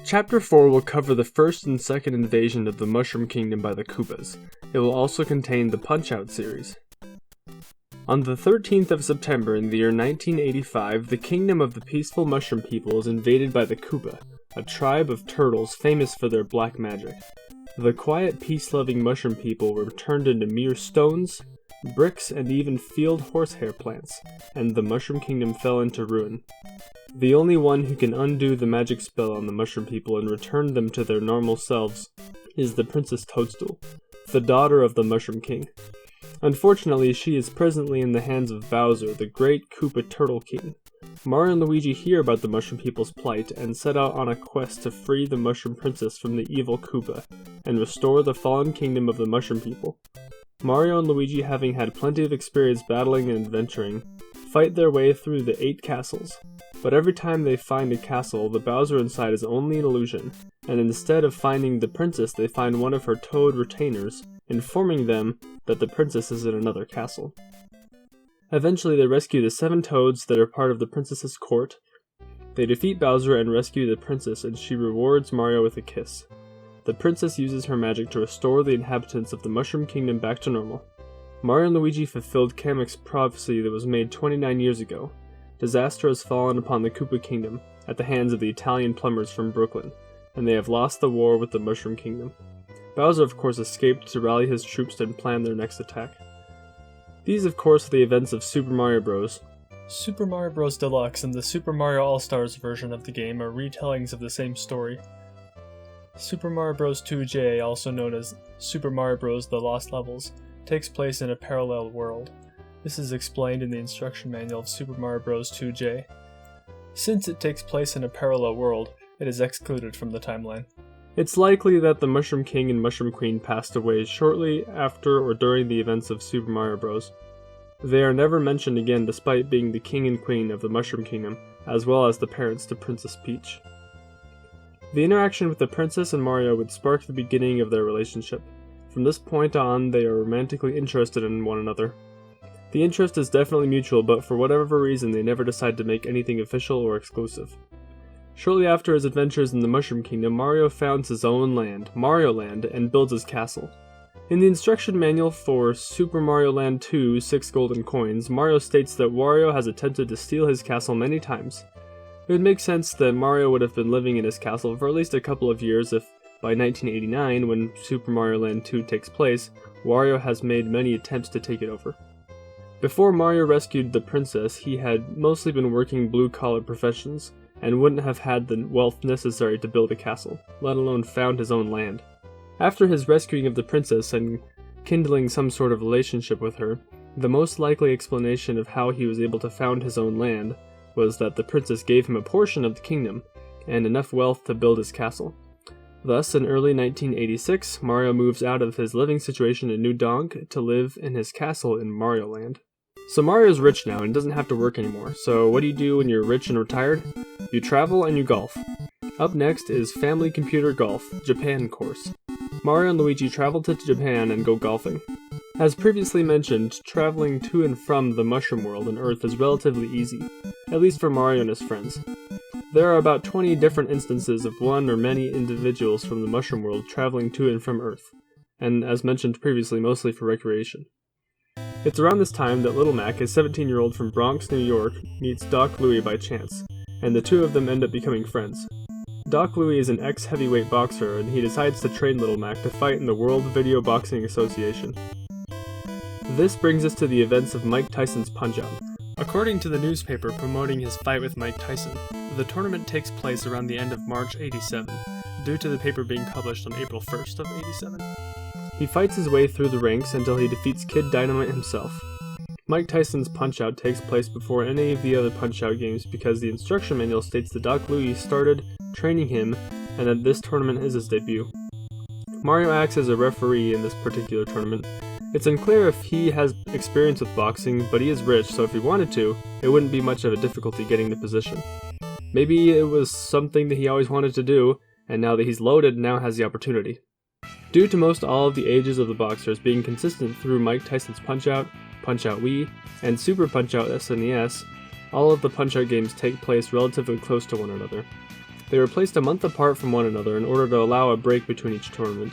Chapter 4 will cover the first and second invasion of the Mushroom Kingdom by the Koopas. It will also contain the Punch-Out series. On the 13th of September in the year 1985, the kingdom of the peaceful mushroom people was invaded by the Koopa, a tribe of turtles famous for their black magic. The quiet, peace-loving mushroom people were turned into mere stones, bricks, and even field horsehair plants, and the Mushroom Kingdom fell into ruin. The only one who can undo the magic spell on the mushroom people and return them to their normal selves is the Princess Toadstool, the daughter of the Mushroom King. Unfortunately, she is presently in the hands of Bowser, the great Koopa Turtle King. Mario and Luigi hear about the Mushroom People's plight and set out on a quest to free the Mushroom Princess from the evil Koopa and restore the fallen kingdom of the Mushroom People. Mario and Luigi, having had plenty of experience battling and adventuring, fight their way through the 8 castles. But every time they find a castle, the Bowser inside is only an illusion, and instead of finding the princess, they find one of her toad retainers, informing them that the princess is in another castle. Eventually, they rescue the 7 toads that are part of the princess's court. They defeat Bowser and rescue the princess, and she rewards Mario with a kiss. The princess uses her magic to restore the inhabitants of the Mushroom Kingdom back to normal. Mario and Luigi fulfilled Kamek's prophecy that was made 29 years ago. Disaster has fallen upon the Koopa Kingdom at the hands of the Italian plumbers from Brooklyn, and they have lost the war with the Mushroom Kingdom. Bowser, of course, escaped to rally his troops and plan their next attack. These, of course, are the events of Super Mario Bros. Super Mario Bros. Deluxe and the Super Mario All-Stars version of the game are retellings of the same story. Super Mario Bros. 2J, also known as Super Mario Bros. The Lost Levels, takes place in a parallel world. This is explained in the instruction manual of Super Mario Bros. 2J. Since it takes place in a parallel world, it is excluded from the timeline. It's likely that the Mushroom King and Mushroom Queen passed away shortly after or during the events of Super Mario Bros. They are never mentioned again despite being the King and Queen of the Mushroom Kingdom, as well as the parents to Princess Peach. The interaction with the princess and Mario would spark the beginning of their relationship. From this point on, they are romantically interested in one another. The interest is definitely mutual, but for whatever reason they never decide to make anything official or exclusive. Shortly after his adventures in the Mushroom Kingdom, Mario founds his own land, Mario Land, and builds his castle. In the instruction manual for Super Mario Land 2, 6 Golden Coins, Mario states that Wario has attempted to steal his castle many times. It would make sense that Mario would have been living in his castle for at least a couple of years if, by 1989, when Super Mario Land 2 takes place, Wario has made many attempts to take it over. Before Mario rescued the princess, he had mostly been working blue-collar professions, and wouldn't have had the wealth necessary to build a castle, let alone found his own land. After his rescuing of the princess and kindling some sort of relationship with her, the most likely explanation of how he was able to found his own land was that the princess gave him a portion of the kingdom, and enough wealth to build his castle. Thus, in early 1986, Mario moves out of his living situation in New Donk to live in his castle in Mario Land. So Mario's rich now and doesn't have to work anymore, so what do you do when you're rich and retired? You travel and you golf. Up next is Family Computer Golf, Japan course. Mario and Luigi travel to Japan and go golfing. As previously mentioned, traveling to and from the Mushroom World and Earth is relatively easy, at least for Mario and his friends. There are about 20 different instances of one or many individuals from the Mushroom World traveling to and from Earth, and as mentioned previously, mostly for recreation. It's around this time that Little Mac, a 17-year-old from Bronx, New York, meets Doc Louie by chance, and the two of them end up becoming friends. Doc Louie is an ex-heavyweight boxer, and he decides to train Little Mac to fight in the World Video Boxing Association. This brings us to the events of Mike Tyson's Punch-Out. According to the newspaper promoting his fight with Mike Tyson, the tournament takes place around the end of March '87, due to the paper being published on April 1st of '87. He fights his way through the ranks until he defeats Kid Dynamite himself. Mike Tyson's Punch-Out takes place before any of the other Punch-Out games because the instruction manual states that Doc Louie started training him and that this tournament is his debut. Mario acts as a referee in this particular tournament. It's unclear if he has experience with boxing, but he is rich, so if he wanted to, it wouldn't be much of a difficulty getting the position. Maybe it was something that he always wanted to do, and now that he's loaded, now has the opportunity. Due to most all of the ages of the boxers being consistent through Mike Tyson's Punch-Out, Punch-Out Wii, and Super Punch-Out SNES, all of the Punch-Out games take place relatively close to one another. They were placed a month apart from one another in order to allow a break between each tournament.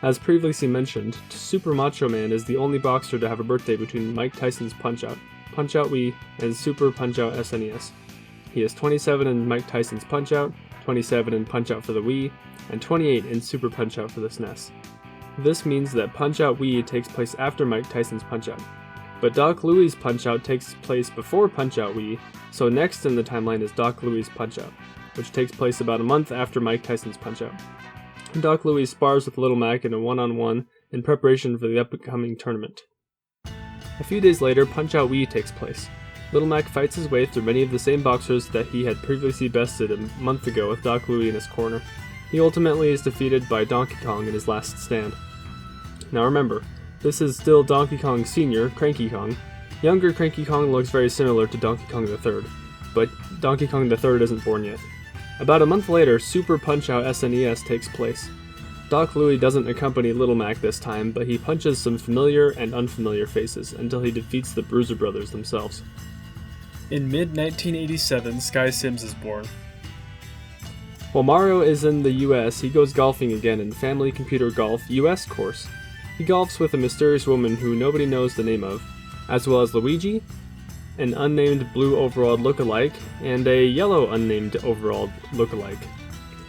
As previously mentioned, Super Macho Man is the only boxer to have a birthday between Mike Tyson's Punch-Out, Punch-Out Wii, and Super Punch-Out SNES. He is 27 in Mike Tyson's Punch-Out, 27 in Punch-Out for the Wii, and 28 in Super Punch-Out for the SNES. This means that Punch-Out Wii takes place after Mike Tyson's Punch-Out, but Doc Louie's Punch-Out takes place before Punch-Out Wii, so next in the timeline is Doc Louie's Punch-Out, which takes place about a month after Mike Tyson's Punch-Out. Doc Louie spars with Little Mac in a one-on-one in preparation for the upcoming tournament. A few days later, Punch-Out Wii takes place. Little Mac fights his way through many of the same boxers that he had previously bested a month ago with Doc Louie in his corner. He ultimately is defeated by Donkey Kong in his last stand. Now remember, this is still Donkey Kong Sr., Cranky Kong. Younger Cranky Kong looks very similar to Donkey Kong III, but Donkey Kong III isn't born yet. About a month later, Super Punch-Out SNES takes place. Doc Louie doesn't accompany Little Mac this time, but he punches some familiar and unfamiliar faces until he defeats the Bruiser Brothers themselves. In mid-1987, Sky Sims is born. While Mario is in the US, he goes golfing again in Family Computer Golf US course. He golfs with a mysterious woman who nobody knows the name of, as well as Luigi, an unnamed blue overalled look-alike, and a yellow unnamed overalled look-alike.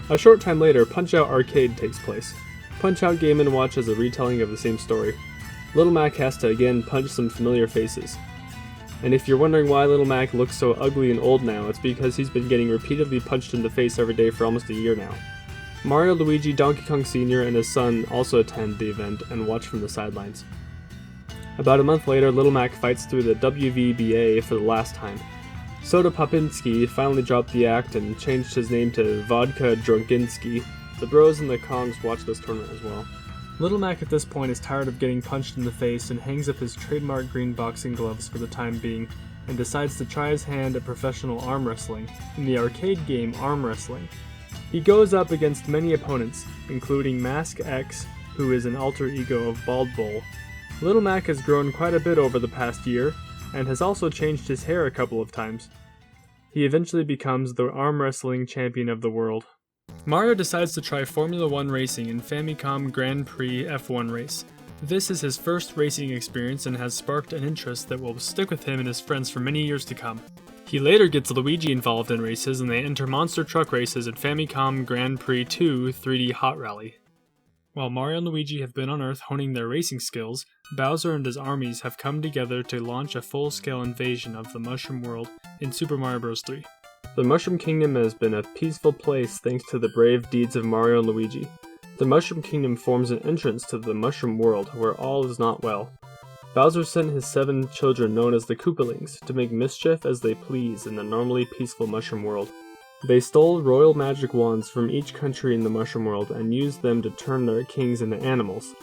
A short time later, Punch-Out Arcade takes place. Punch-Out Game & Watch is a retelling of the same story. Little Mac has to again punch some familiar faces. And if you're wondering why Little Mac looks so ugly and old now, it's because he's been getting repeatedly punched in the face every day for almost a year now. Mario, Luigi, Donkey Kong Sr., and his son also attend the event and watch from the sidelines. About a month later, Little Mac fights through the WVBA for the last time. Soda Popinski finally dropped the act and changed his name to Vodka Drunkinski. The Bros and the Kongs watch this tournament as well. Little Mac at this point is tired of getting punched in the face and hangs up his trademark green boxing gloves for the time being, and decides to try his hand at professional arm wrestling, in the arcade game Arm Wrestling. He goes up against many opponents, including Mask X, who is an alter ego of Bald Bull. Little Mac has grown quite a bit over the past year, and has also changed his hair a couple of times. He eventually becomes the arm wrestling champion of the world. Mario decides to try Formula 1 racing in Famicom Grand Prix F1 race. This is his first racing experience and has sparked an interest that will stick with him and his friends for many years to come. He later gets Luigi involved in races and they enter monster truck races at Famicom Grand Prix 2 3D Hot Rally. While Mario and Luigi have been on Earth honing their racing skills, Bowser and his armies have come together to launch a full-scale invasion of the Mushroom World in Super Mario Bros. 3. The Mushroom Kingdom has been a peaceful place thanks to the brave deeds of Mario and Luigi. The Mushroom Kingdom forms an entrance to the Mushroom World where all is not well. Bowser sent his 7 children known as the Koopalings to make mischief as they please in the normally peaceful Mushroom World. They stole royal magic wands from each country in the Mushroom World and used them to turn their kings into animals.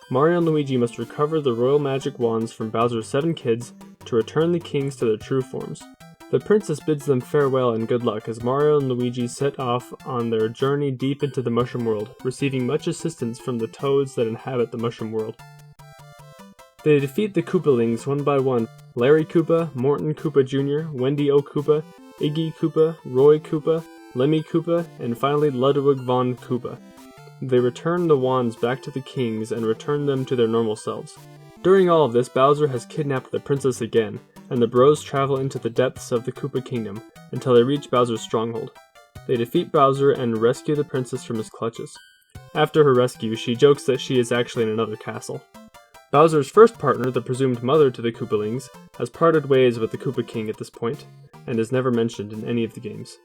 Mario and Luigi must recover the royal magic wands from Bowser's 7 kids to return the kings to their true forms. The princess bids them farewell and good luck as Mario and Luigi set off on their journey deep into the Mushroom World, receiving much assistance from the toads that inhabit the Mushroom World. They defeat the Koopalings one by one: Larry Koopa, Morton Koopa Jr., Wendy O. Koopa, Iggy Koopa, Roy Koopa, Lemmy Koopa, and finally Ludwig von Koopa. They return the wands back to the kings and return them to their normal selves. During all of this, Bowser has kidnapped the princess again, and the Bros travel into the depths of the Koopa Kingdom until they reach Bowser's stronghold. They defeat Bowser and rescue the princess from his clutches. After her rescue, she jokes that she is actually in another castle. Bowser's first partner, the presumed mother to the Koopalings, has parted ways with the Koopa King at this point, and is never mentioned in any of the games.